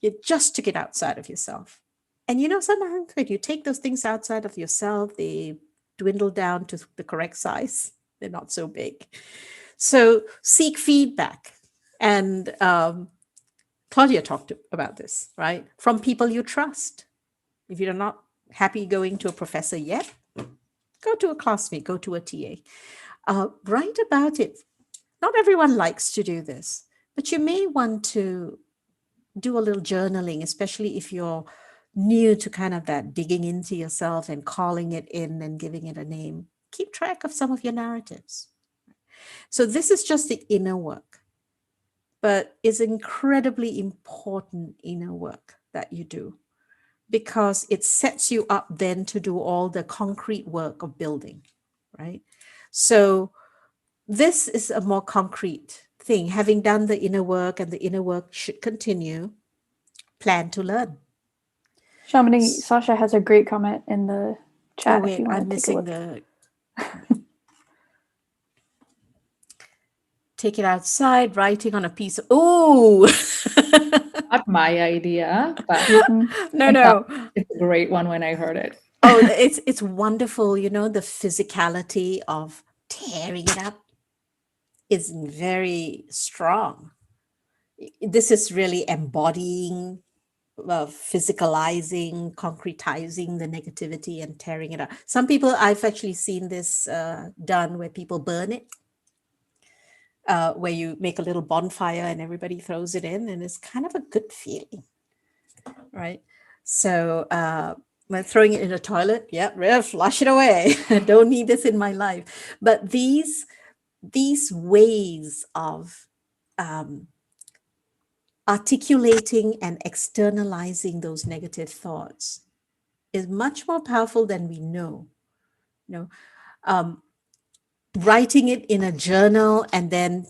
you just took it outside of yourself. And sometimes when you take those things outside of yourself, they dwindle down to the correct size. They're not so big. So seek feedback. And Claudia talked about this, right? From people you trust. If you're not happy going to a professor yet, go to a classmate, go to a TA. Write about it. Not everyone likes to do this, but you may want to do a little journaling, especially if you're new to kind of that digging into yourself and calling it in and giving it a name. Keep track of some of your narratives. So this is just the inner work, but it's incredibly important inner work that you do, because it sets you up then to do all the concrete work of building, right? So this is a more concrete thing. Having done the inner work, and the inner work should continue, plan to learn. Shamini, Sasha has a great comment in the chat. Oh, wait, if you want I'm to take missing a look. Take it outside, writing on a piece of, oh, Not my idea, but no. It's a great one when I heard it. Oh, it's wonderful. The physicality of tearing it up is very strong. This is really embodying, physicalizing, concretizing the negativity and tearing it up. Some people, I've actually seen this done where people burn it, where you make a little bonfire and everybody throws it in, and it's kind of a good feeling, right? So when throwing it in the toilet, yeah, flush it away. Don't need this in my life. But these ways of articulating and externalizing those negative thoughts is much more powerful than we know. You know, writing it in a journal and then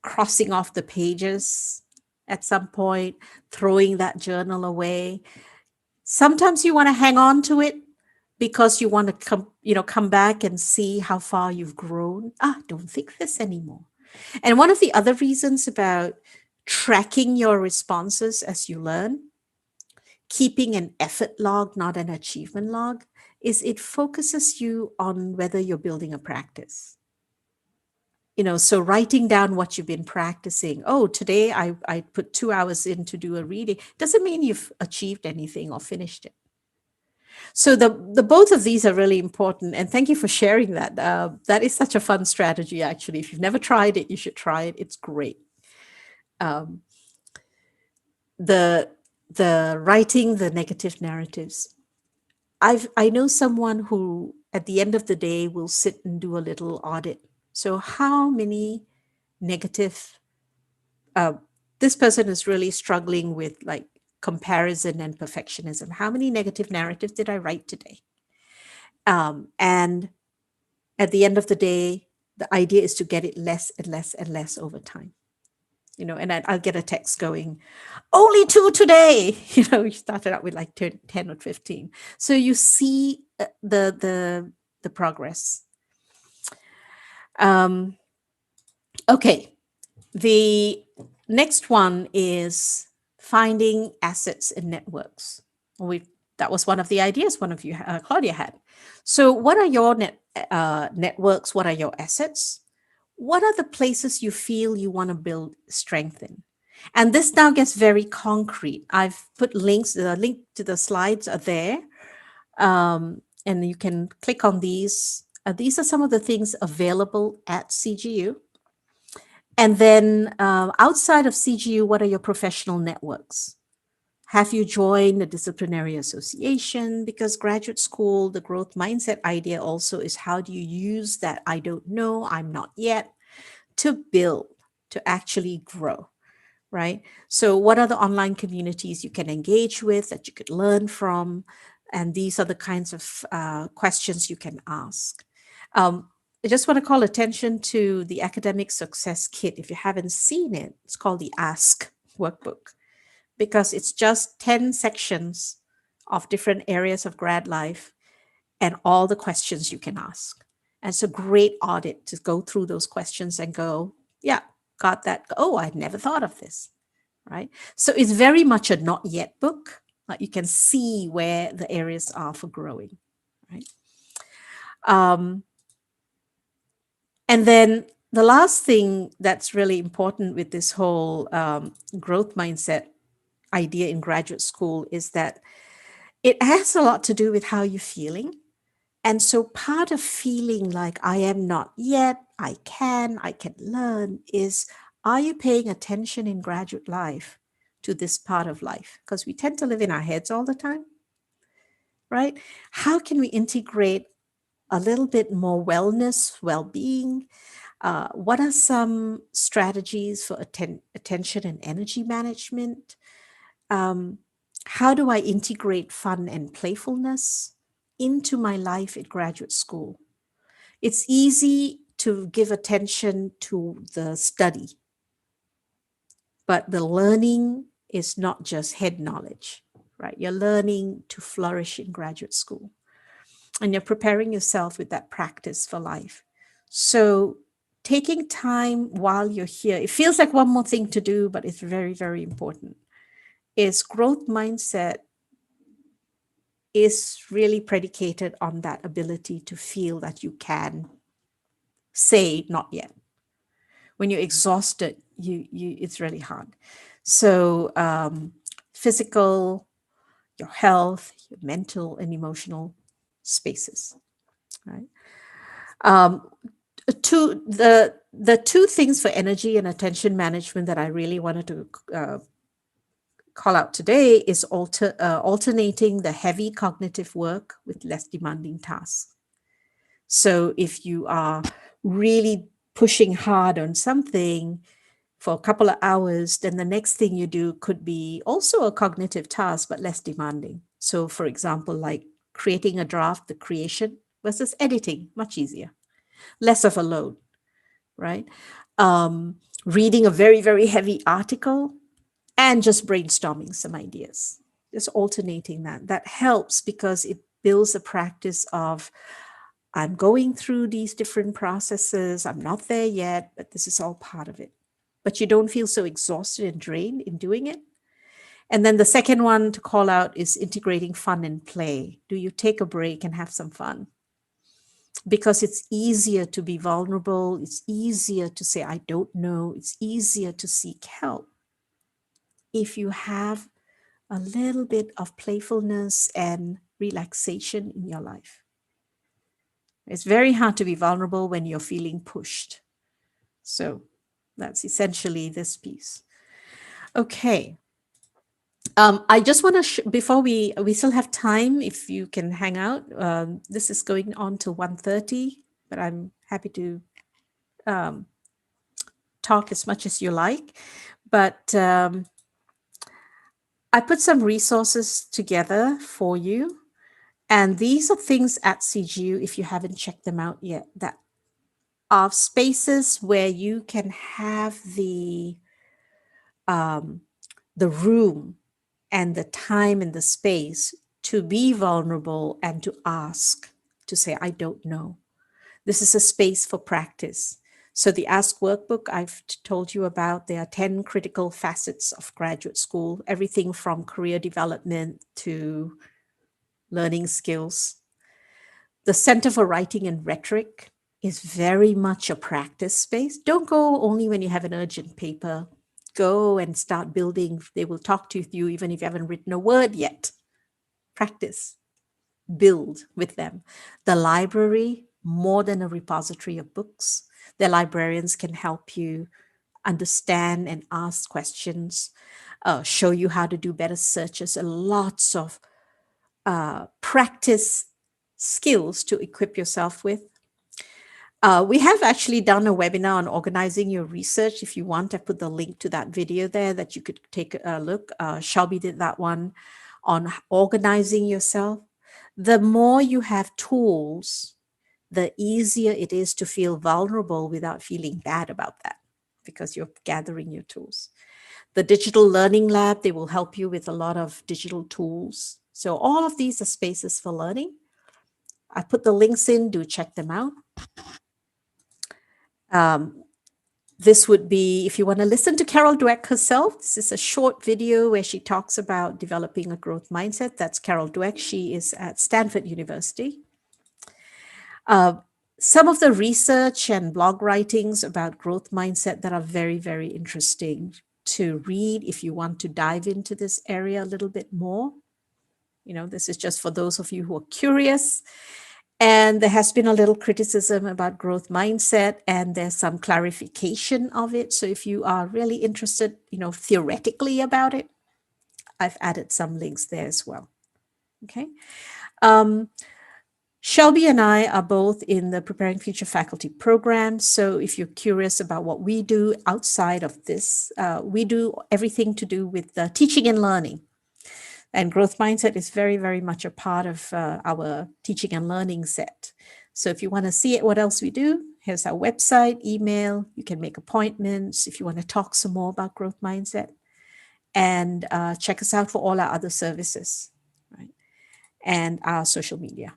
crossing off the pages at some point, throwing that journal away. Sometimes you want to hang on to it because you want to come back and see how far you've grown. Don't think this anymore. And one of the other reasons about tracking your responses as you learn, keeping an effort log, not an achievement log, is it focuses you on whether you're building a practice. So writing down what you've been practicing. Oh, today I put 2 hours in to do a reading. Doesn't mean you've achieved anything or finished it. So the both of these are really important. And thank you for sharing that. That is such a fun strategy, actually. If you've never tried it, you should try it. It's great. The writing the negative narratives. I know someone who at the end of the day will sit and do a little audit. So how many negative, this person is really struggling with like comparison and perfectionism. How many negative narratives did I write today? And at the end of the day, the idea is to get it less and less and less over time. And I'll get a text going, only 2 today. You started out with like 10 or 15. So you see the progress. Okay. The next one is finding assets in networks. That was one of the ideas one of you, Claudia, had. So what are your networks? What are your assets? What are the places you feel you want to build strength in? And this now gets very concrete. I've put links, the link to the slides are there. And you can click on these. These are some of the things available at CGU. And then outside of CGU, what are your professional networks? Have you joined a disciplinary association? Because graduate school, the growth mindset idea also is how do you use that I don't know, I'm not yet, to build, to actually grow, right? So what are the online communities you can engage with that you could learn from? And these are the kinds of questions you can ask. I just want to call attention to the Academic Success Kit. If you haven't seen it, it's called the Ask workbook, because it's just 10 sections of different areas of grad life and all the questions you can ask. And it's a great audit to go through those questions and go, yeah, got that. Oh, I'd never thought of this, right? So it's very much a not yet book. Like you can see where the areas are for growing, right? And then the last thing that's really important with this whole growth mindset idea in graduate school is that it has a lot to do with how you're feeling. And so part of feeling like I am not yet, I can learn is, are you paying attention in graduate life to this part of life? Because we tend to live in our heads all the time, right? How can we integrate a little bit more wellness, well-being? What are some strategies for attention and energy management? How do I integrate fun and playfulness into my life at graduate school? It's easy to give attention to the study, but the learning is not just head knowledge, right? You're learning to flourish in graduate school, and you're preparing yourself with that practice for life. So taking time while you're here, it feels like one more thing to do, but it's very, very important, is growth mindset is really predicated on that ability to feel that you can say not yet. When you're exhausted, it's really hard. So physical, your health, your mental and emotional spaces, right? The two things for energy and attention management that I really wanted to call out today is alternating the heavy cognitive work with less demanding tasks. So if you are really pushing hard on something for a couple of hours, then the next thing you do could be also a cognitive task, but less demanding. So for example, like creating a draft, the creation versus editing, much easier, less of a load, right? Reading a very, very heavy article and just brainstorming some ideas, just alternating that helps because it builds a practice of I'm going through these different processes. I'm not there yet, but this is all part of it. But you don't feel so exhausted and drained in doing it. And then the second one to call out is integrating fun and play. Do you take a break and have some fun? Because it's easier to be vulnerable. It's easier to say, I don't know. It's easier to seek help if you have a little bit of playfulness and relaxation in your life. It's very hard to be vulnerable when you're feeling pushed. So that's essentially this piece. Okay. I just want to, before we still have time, if you can hang out. This is going on till 1:30, but I'm happy to talk as much as you like. But I put some resources together for you. And these are things at CGU, if you haven't checked them out yet, that are spaces where you can have the room and the time and the space to be vulnerable and to ask, to say, I don't know. This is a space for practice. So the Ask workbook I've told you about, there are 10 critical facets of graduate school, everything from career development to learning skills. The Center for Writing and Rhetoric is very much a practice space. Don't go only when you have an urgent paper. Go and start building. They will talk to you even if you haven't written a word yet. Practice. Build with them. The library, more than a repository of books. The librarians can help you understand and ask questions, show you how to do better searches, and lots of practice skills to equip yourself with. We have actually done a webinar on organizing your research. If you want, I put the link to that video there that you could take a look. Shelby did that one on organizing yourself. The more you have tools, the easier it is to feel vulnerable without feeling bad about that because you're gathering your tools. The Digital Learning Lab, they will help you with a lot of digital tools. So all of these are spaces for learning. I put the links in, do check them out. This would be, if you want to listen to Carol Dweck herself, this is a short video where she talks about developing a growth mindset. That's Carol Dweck. She is at Stanford University. Some of the research and blog writings about growth mindset that are very, very interesting to read if you want to dive into this area a little bit more. You know, this is just for those of you who are curious. And there has been a little criticism about growth mindset, and there's some clarification of it. So if you are really interested, you know, theoretically about it, I've added some links there as well. Okay. Shelby and I are both in the Preparing Future Faculty program. So if you're curious about what we do outside of this, we do everything to do with teaching and learning. And growth mindset is very, very much a part of our teaching and learning set. So if you want to see it, what else we do, here's our website, email. You can make appointments if you want to talk some more about growth mindset. And check us out for all our other services, right? And our social media.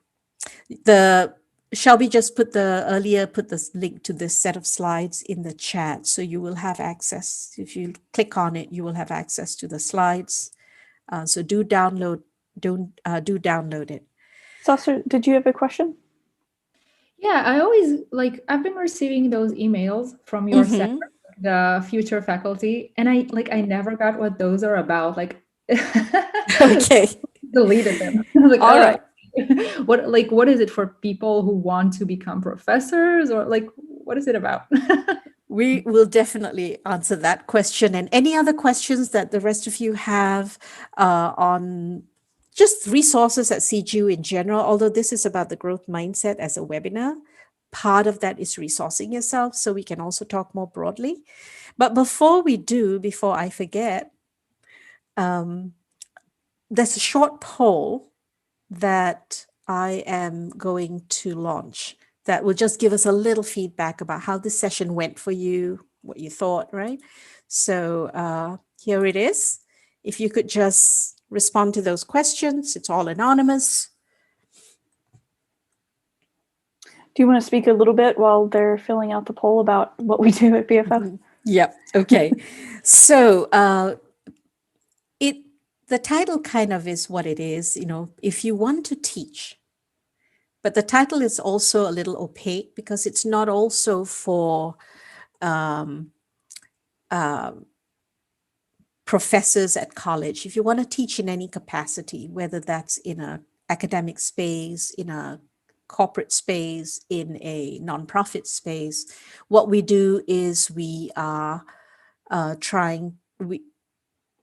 Shelby just put this link to this set of slides in the chat. So you will have access. If you click on it, you will have access to the slides. So do download it. Saucer, did you have a question? Yeah, I always I've been receiving those emails from your center, the future faculty, and I never got what those are about. Okay. Deleted them. All right. What is it for people who want to become professors, or what is it about? We will definitely answer that question and any other questions that the rest of you have on just resources at CGU in general, although this is about the growth mindset as a webinar. Part of that is resourcing yourself, so we can also talk more broadly. But before I forget, there's a short poll that I am going to launch that will just give us a little feedback about how this session went for you, what you thought, right? So here it is. If you could just respond to those questions, it's all anonymous. Do you want to speak a little bit while they're filling out the poll about what we do at BFF? Yep. Okay. So the title kind of is what it is, if you want to teach. But the title is also a little opaque because it's not also for professors at college. If you want to teach in any capacity, whether that's in an academic space, in a corporate space, in a nonprofit space, what we do is we are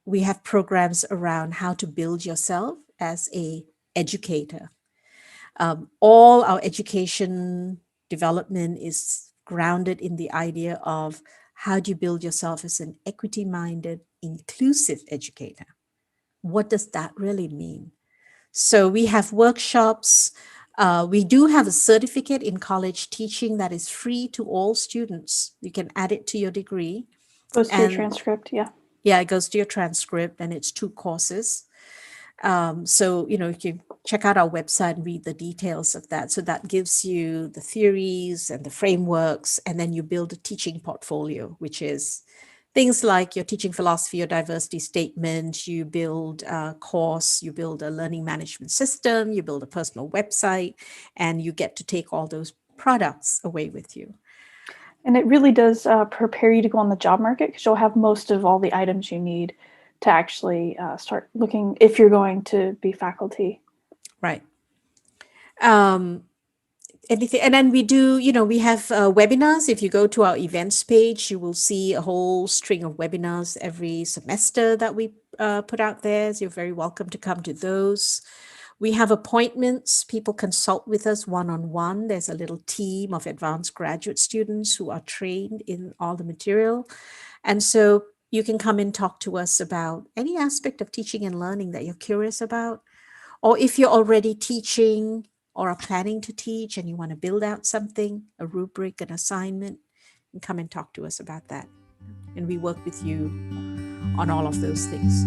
we have programs around how to build yourself as a educator. All our education development is grounded in the idea of how do you build yourself as an equity-minded, inclusive educator? What does that really mean? So we have workshops. We do have a certificate in college teaching that is free to all students. You can add it to your degree. Goes to your transcript, yeah. Yeah, it goes to your transcript, and it's 2 courses. So, you can check out our website and read the details of that. So that gives you the theories and the frameworks, and then you build a teaching portfolio, which is things like your teaching philosophy, your diversity statement, you build a course, you build a learning management system, you build a personal website, and you get to take all those products away with you. And it really does prepare you to go on the job market because you'll have most of all the items you need to actually start looking if you're going to be faculty. Right. Anything, and then we do, we have webinars. If you go to our events page, you will see a whole string of webinars every semester that we put out there. So you're very welcome to come to those. We have appointments. People consult with us one-on-one. There's a little team of advanced graduate students who are trained in all the material. And so you can come and talk to us about any aspect of teaching and learning that you're curious about. Or if you're already teaching or are planning to teach and you want to build out something, a rubric, an assignment, you can come and talk to us about that. And we work with you on all of those things.